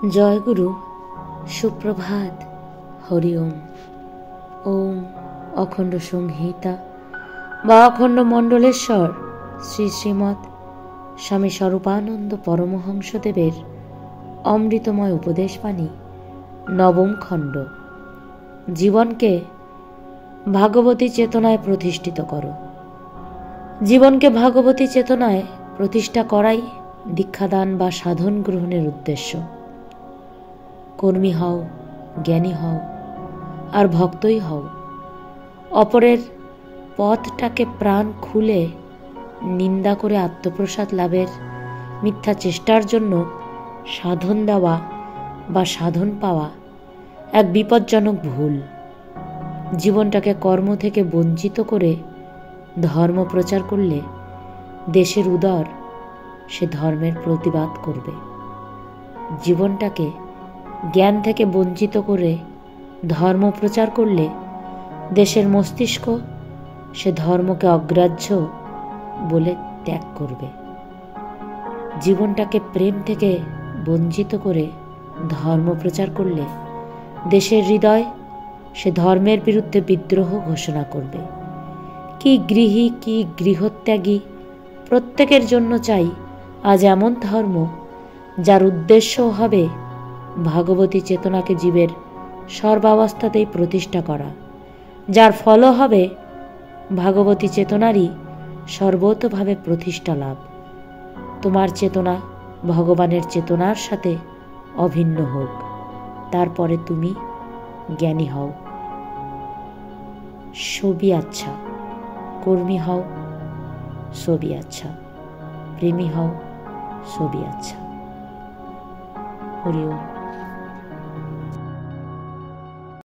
জয় গুরু, সুপ্রভাত, হরি ওম। ওম অখণ্ড সংহিতা বা অখণ্ড মণ্ডলেশ্বর শ্রী শ্রীমৎ স্বামী স্বরূপানন্দ পরমহংসদেবের অমৃতময় উপদেশবাণী, নবম খণ্ড। জীবনকে ভাগবতী চেতনায় প্রতিষ্ঠিত করো। জীবনকে ভাগবতী চেতনায় প্রতিষ্ঠা করাই দীক্ষাদান বা সাধন গ্রহণের উদ্দেশ্য। কর্মী হও, জ্ঞানী হও, আর ভক্তই হও। অপরের পথটাকে প্রাণ খুলে নিন্দা করে আত্মপ্রসাদ লাভের মিথ্যা চেষ্টার জন্য সাধন দেওয়া বা সাধন পাওয়া এক বিপজ্জনক ভুল। জীবনটাকে কর্ম থেকে বঞ্চিত করে ধর্ম প্রচার করলে দেশের উদর সে ধর্মের প্রতিবাদ করবে। জীবনটাকে জ্ঞান থেকে বঞ্চিত করে ধর্ম প্রচার করলে দেশের মস্তিষ্ক সে ধর্মকে অগ্রাহ্য বলে ত্যাগ করবে। জীবনটাকে প্রেম থেকে বঞ্চিত করে ধর্ম প্রচার করলে দেশের হৃদয় সে ধর্মের বিরুদ্ধে বিদ্রোহ ঘোষণা করবে। কি গৃহী কি গৃহত্যাগী প্রত্যেকের জন্য চাই আজ এমন ধর্ম যার উদ্দেশ্য হবে ভাগবতী চেতনাকে জীবের সর্বাবস্থাতেই প্রতিষ্ঠা করা, যার ফল হবে ভাগবতী চেতনারই সর্বতোভাবে প্রতিষ্ঠা লাভ। তোমার চেতনা ভগবানের চেতনার সাথে অভিন্ন হোক, তারপরে তুমি জ্ঞানী হও। সবই আচ্ছা, কর্মী হও, সবই আচ্ছা, প্রেমী হও, সবই আচ্ছা। হরি ওম।